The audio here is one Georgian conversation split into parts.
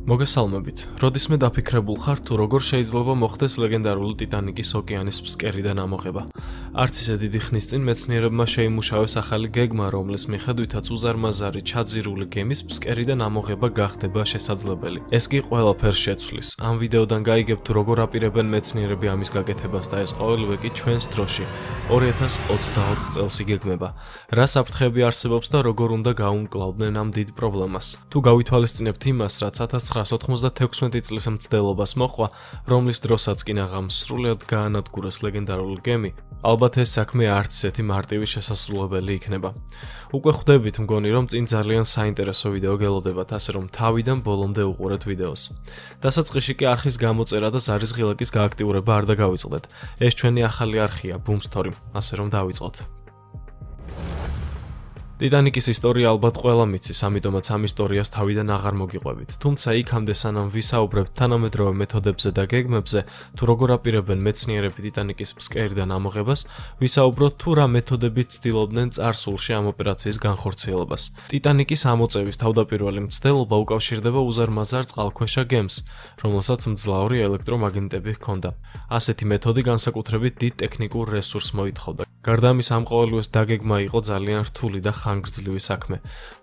მოგესალმებით. როდისმე დაფიქრებულ ხარ თუ როგორ შეიძლება მოხდეს ლეგენდარული ტიტანიკის ოკეანის ფსკერიდან ამოღება. არც ისე დიდი ხნის წინ მეცნიერებმა შეიმუშავეს ახალი გეგმა, რომლის მიხედვითაც უზარმაზარი ჩაძირული გემის ფსკერიდან ამოღება გახდება შესაძლებელი. ეს კი ყველაფერს შეცვლის. ამ ვიდეოდან გაიგებთ თუ როგორ აპირებენ მეცნიერები ამის გაკეთებას და ეს ყოველივე კი ჩვენს დროში 2024 წელს იგეგმება. რა საფრთხეები არსებობს და როგორ უნდა გაუმკლავდნენ ამ დიდ პრობლემას. თუ გავითვალისწინებთ იმას, რაც 1996 წლის მცდელობას მოყვა, რომლის დროსაც კი ნაღამს სრულად გაანადგურეს ლეგენდარული გემი, ალბათ ეს საქმე არც ისეთი მარტივი შესასრულებელი იქნება. უკვე ხვდებით მგონი, რომ წინ ძალიან საინტერესო ვიდეო გელოდებათ, ასე რომ თავიდან ბოლომდე უყურეთ ვიდეოს. დასაწყისში კი არხის გამოწერა და ზარის ღილაკის გააქტიურება არ დაგავიწყდეთ. ეს ჩვენი ახალი არხია, Boomstory, ასე რომ დავიწყოთ. ტიტანიკის ისტორია ალბათ ყველა მიცის, ამიტომაც ამ ისტორიას თავიდან აღარ მოგიყვებით. თუმცა იქამდე სანამ ვისაუბრებთ თანამედროვე მეთოდებზე და გეგმებზე, თუ როგორ აპირებენ მეცნიერები ტიტანიკის ფსკერიდან ამოღებას, ვისაუბროთ თუ რა მეთოდებით ცდილობდნენ წარსულში ამ ოპერაციის განხორციელებას. ტიტანიკის ამოწევის თავდაპირველი მცდელობა უკავშირდება უზარმაზარ წყალქვეშა გემს, რომელსაც მძლავრი ელექტრომაგნიტები ჰქონდა. ასეთი მეთოდი განსაკუთრებით დიდ ტექნიკურ რესურსს მოითხოვდა. გარდა ამის, ამ ყოველივეს დაგეგმა იყო ძალიან რთული და ხანგრძლივი საქმე.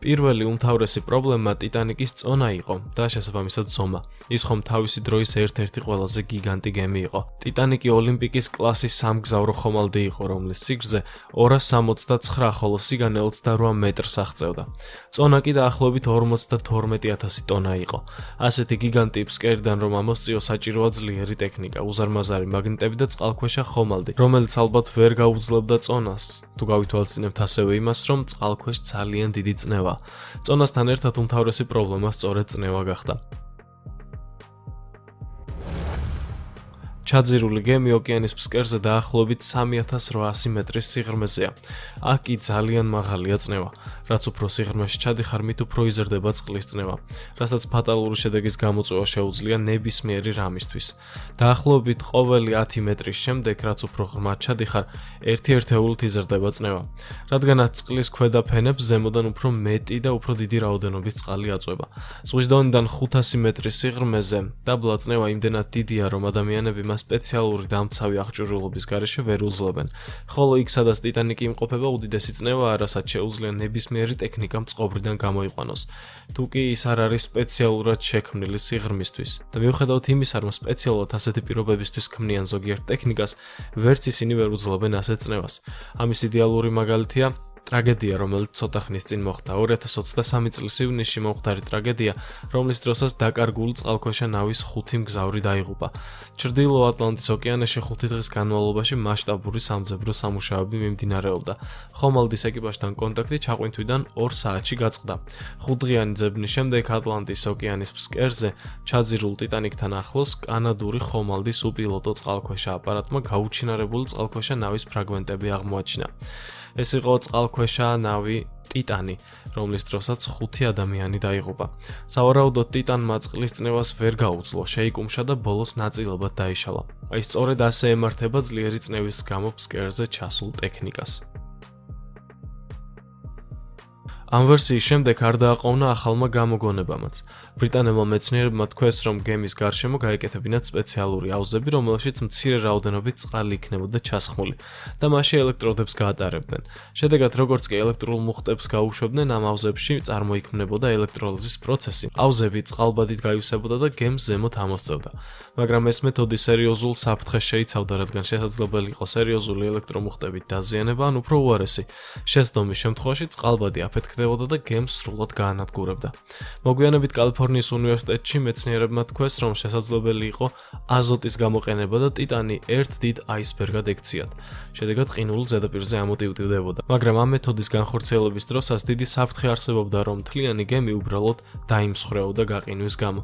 პირველი უმთავრესი პრობლემა ტიტანიკის წონა იყო და შესაბამისად ზომა. ის ხომ თავისი დროის ერთ-ერთი ყველაზე გიგანტი გემი იყო. ტიტანიკი ოლიმპიკის კლასის სამგზავრო ხომალდი იყო, რომლის სიგრძე 269, ხოლო სიგანე 28 მეტრს აღწევდა. წონა კი დაახლოებით 52,000 ტონა იყო. ასეთი გიგანტი ფსკერიდან რომ ამოსწიოს, საჭიროა ძლიერი ტექნიკა, უზარმაზარი მაგნიტები და წყალქვეშა ხომალდი, რომელიც ალბათ ვერ გაუძლებდა წონას. თუ გავითვალისწინებთ ასევე იმას, რომ წყალქვეშ ძალიან დიდი წნევა. წონასთან ერთად უმთავრესი პრობლემა სწორედ წნევა გახდა. ჩაძირული გემი ოკეანის ფსკერზე დაახლოებით 3800 მეტრის სიღრმეზეა. აქ კი ძალიან მაღალია წნევა. რაც უფრო სიღრმეში ჩადიხარ, მით უფრო იზრდება წყლის წნევა, რასაც ფატალური შედეგის გამოწვევა შეუძლია ნებისმიერი რამისთვის. დაახლოებით ყოველი 10 მეტრის შემდეგ, რაც უფრო ღრმად ჩადიხარ, 1 ერთეულით იზრდება წნევა. რადგანაც წყლის ქვედა ფენებს ზემოდან უფრო მეტი და უფრო დიდი რაოდენობის წყალი აწვება. ზღვის დონიდან 500 მეტრის სიღრმეზე დაბლა წნევა იმდენად დიდია, რომ ადამიანები მას სპეციალური დამცავი აღჭურვილობის გარეშე ვერ უძლებენ. ხოლო იქ, სადაც ტიტანიკი იმყოფება, უდიდესი წნევაა, რასაც შეუძლია ნებისმიერი ტექნიკამ წყობრიდან გამოიყვანოს. თუ კი ის არ არის სპეციალურად შექმნილი სიღრმისთვის. და მიუხედავად იმისა, რომ სპეციალურად ასეთი პირობებისთვის ქმნიან ზოგიერთ ტექნიკას, ვერც ისინი ვერ უძლებენ ასეთ წნევას. ამის იდეალური მაგალითია ტრაგედია, რომელიც ცოტა ხნის წინ მოხდა. 2023 წლის ივნისში მომხდარი ტრაგედია, რომლის დროსაც დაკარგული წყალქვეშა ნავის 5 მგზავრი დაიღუპა. ჩრდილო ატლანტის ოკეანეში 5 დღის განმავლობაში მასშტაბური სამძებრო სამუშაოები მიმდინარეობდა. ხომალდის ეკიპაჟთან კონტაქტი ჩაყვინთვიდან 2 საათში გაწყდა. 5დღიანი ძებნის შემდეგ ატლანტის ოკეანის ფსკერზე ჩაძირულ ტიტანიკთან ახლოს კანადური ხომალდის უპილოტო წყალქვეშა აპარატმა გაუჩინარებული წყალქვეშა ნავის ფრაგმენტები აღმოაჩინა. ეს იყო წყალქვეშა ნავი ტიტანი, რომლის დროსაც 5 ადამიანი დაიღუპა. სავარაუდოდ ტიტანმა წყლის წნევას ვერ გაუძლო, შეიკუმშა და ბოლოს ნაწილობად დაიშალა. აი სწორედ ასე ემართება ძლიერი წნევის გამო ფსკერზე ჩასულ ტექნიკას. ამ ვერსიის შემდეგ არ დააყოვნა ახალმა გამოგონებამაც. ბრიტანელმა მეცნიერებმა თქვეს, რომ გემის გარშემო გაეკეთებინათ სპეციალური აუზები, რომელშიც მცირე რაოდენობით წყალი იქნებოდა ჩასხმული და მასში ელექტროდებს გაატარებდნენ. შედეგად, როგორც კი ელექტრულ მუხტებს გაუშვებდნენ, ამ აუზებში წარმოიქმნებოდა ელექტროლიზის პროცესი. აუზები წყალბადით გაივსებოდა და გემს ზემოთ ამოსწევდა. მაგრამ ეს მეთოდი სერიოზულ საფრთხეს შეიცავდა, რადგან შესაძლებელი იყო სერიოზული ელექტრომუხტებით დაზიანება, ან უფრო უარესი, შესდომის შემთხვევაში წყალბადი აფეთქდებოდა და გემს სრულად გაანადგურებდა. მოგვიანებით კალიფორნიის უნივერსიტეტში მეცნიერებმა თქვეს, რომ შესაძლებელი იყო აზოტის გამოყენება და ტიტანი ერთ დიდ აისბერგად ექციათ. შედეგად ყინულ ზედაპირზე ამოტივტივდებოდა. მაგრამ ამ მეთოდის განხორციელების დროსაც დიდი საფრთხე არსებობდა, რომ მთლიანი გემი უბრალოდ დაიმსხვრეოდა გაყინვის გამო.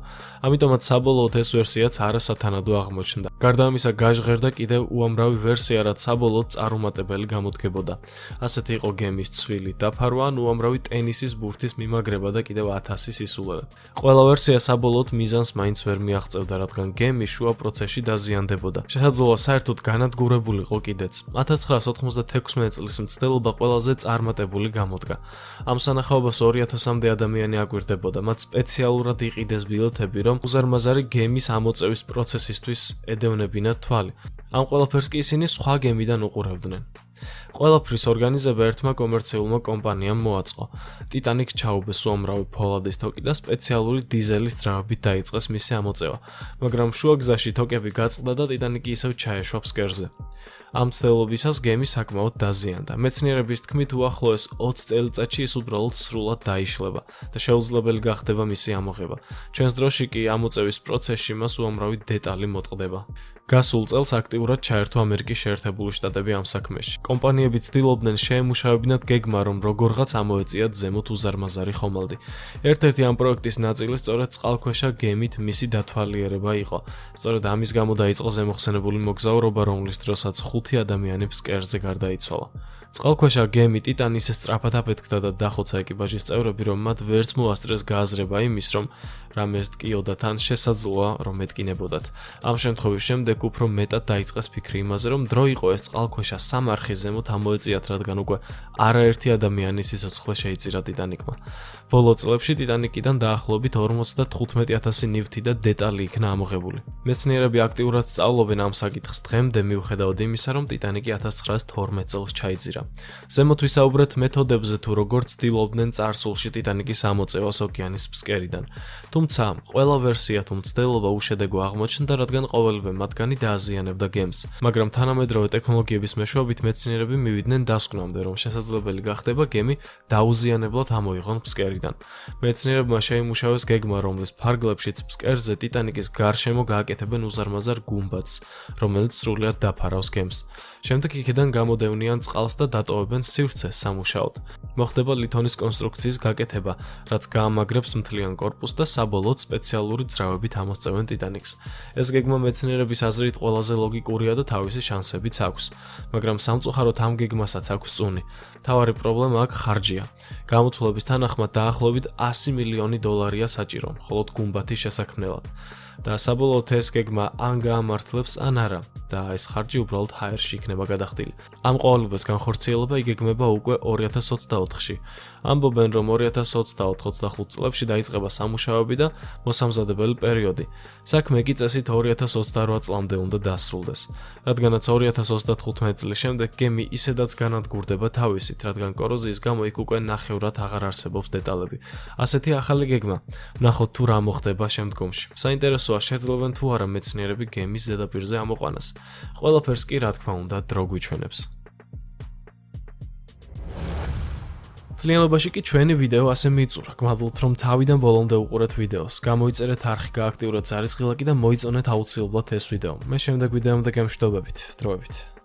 ამიტომაც საბოლოოდ ეს ვერსიაც არასათანადო აღმოჩნდა. გარდა ამისა, გაჟღერდა კიდევ უამრავი ვერსია, რაც საბოლოოდ წარუმატებელი გამოდგებოდა. ასეთი იყო გემის ცვილი დაფარვა ან უამრავი ტენისის ბურთის მიმაგრება და კიდევ 1000 სისულელე. ყველა ვერსია საბოლოოდ მიზანს მაინც ვერ მიაღწევდა, რადგან გემი შუა პროცესში დაზიანდებოდა. შესაძლოა საერთოდ განადგურებულიყო კიდეც. 1996 წლის მცდელობა ყველაზე წარმატებული გამოდგა. ამ სანახაობას 2000-მდე ადამიანი აკვირდებოდა, მათ სპეციალურად იყიდეს ბილეთები, რომ უზარმაზარი გემის ამოწევის პროცესისთვის ედევნებინათ თვალი. ამ ყველაფერს კი ისინი სხვა გემიდან უყურებდნენ. ყველაფრის ორგანიზება ერთმა კომერციულმა კომპანიამ მოაწყო. ტიტანიკს ჩაუბეს უამრავი ფოლადის თოკი და სპეციალური დიზელის ძრავებით დაიწყეს მისი ამოწევა, მაგრამ შუაგზაში თოკები გაწყდა და ტიტანიკი ისევ ჩაეშვა ფსკერზე. ამ მცდელობისას გემი საკმაოდ დაზიანდა. მეცნიერების თქმით, უახლოეს 20 წელიწადში ის უბრალოდ სრულად დაიშლება და შეუძლებელი გახდება მისი ამოღება. ჩვენს დროში კი ამოწევის პროცესში მას უამრავი დეტალი მოტყდება. გასულ წელს აქტიურად ჩაერთო ამერიკის შეერთებული შტატები ამ საქმეში. კომპანიები ცდილობდნენ შეემუშავებინათ გეგმა, რომ როგორღაც ამოეწიათ ზემოთ უზარმაზარი ხომალდი. ერთ-ერთი ამ პროექტის ნაწილი სწორედ წყალქვეშა გემით მისი დათვალიერება იყო. სწორედ ამის გამო დაიწყო ზემოხსენებული მოგზაურობა, რომლის დროსაც 5 ადამიანი ფსკერზე გარდაიცვალა. წყალქვეშა გემი ტიტანი ისე სწრაფად აფეთქდა და დახოცა ეკიპაჟის წევრები, რომ მათ ვერც მოასწრეს გააზრება იმის, რომ რამეს ტკიოდათ ან შესაძლოა, რომ ეტკინებოდათ. ამ შემთხვევის შემდეგ უფრო მეტად დაიწყეს ფიქრი იმაზე, რომ დრო იყო ეს წყალქვეშა სამარხის ზემოთ ამოეწიათ, რადგან უკვე არაერთი ადამიანის სიცოცხლე შეიწირა ტიტანიკმა. ბოლო წლებში ტიტანიკიდან დაახლოებით 55000 ნივთი და დეტალი იქნა ამოღებული. მეცნიერები აქტიურად სწავლობენ ამ საკითხს დღემდე, მიუხედავად იმისა, რომ ტიტანიკი 1912 წელს ჩაიძირა. ზემოთ ვისაუბრეთ მეთოდებზე, თუ როგორ ცდილობდნენ წარსულში ტიტანიკის ამოწევას ოკეანის ფსკერიდან. თუმცა, ყველა ვერსია თუ მცდელობა უშედეგო აღმოჩნდა, რადგან ყოველივე მათგანი დააზიანებდა გემს. მაგრამ თანამედროვე ტექნოლოგიების მეშვეობით მეცნიერები მივიდნენ დასკვნამდე, რომ შესაძლებელი გახდება გემი დაუზიანებლად ამოიღონ ფსკერიდან. მეცნიერებმა შეიმუშავეს გეგმა, რომლის ფარგლებშიც ფსკერზე ტიტანიკის გარშემო გააკეთებენ უზარმაზარ გუმბათს, რომელიც სრულად დაფარავს გემს. შემდეგ იქიდან გამოდევნიან წყალს და დატოვებენ სივრცეს სამუშაოდ. მოხდება ლითონის კონსტრუქციის გაკეთება, რაც გაამაგრებს მთლიან კორპუსს და საბოლოოდ სპეციალური ძრავებით ამოსწევენ ტიტანიკს. ეს გეგმა მეცნიერების აზრით ყველაზე ლოგიკურია და თავისი შანსებიც აქვს, მაგრამ სამწუხაროდ ამ გეგმასაც აქვს წუნი. მთავარი პრობლემა აქ ხარჯია. გამოთვლების თანახმად დაახლოებით 100 მილიონი დოლარია საჭირო, მხოლოდ გუმბათის შესაქმნელად. და საბოლოოდ ეს გეგმა ან გაამართლებს ან არა და ეს ხარჯი უბრალოდ ჰაერში იქნება გადახდილი. ამ ყოველივეს განხორციელება იგეგმება უკვე 2024-ში. ამბობენ, რომ 2024-25 წლებში დაიწყება სამუშაოები და მოსამზადებელი პერიოდი. საქმე კი წესით 2028 წლამდე უნდა დასრულდეს. რადგანაც 2035 წლის შემდეგ გემი ისედაც განადგურდება თავისით, რადგან კოროზიის გამო იქ უკვე ნახევრად აღარ არსებობს დეტალები. ასეთი ახალი გეგმა. ვნახოთ თუ რა მოხდება შემდგომში. საინტერესოა, შეძლებენ თუ არა მეცნიერები გემის ზედაპირზე ამოყვანას. ყველაფერს კი რა თქმა უნდა დრო გვიჩვენებს. მთლიანობაში კი ჩვენი ვიდეო ასე მიწურა. გმადლობთ, რომ თავიდან ბოლომდე უყურეთ ვიდეოს. გამოიწერეთ არხი, გააქტიუროთ ზარისხილაკი და მოიწონეთ აუცილებლად ეს ვიდეო. მე შემდეგ ვიდეომდე გემშვიდობებით. დროებით.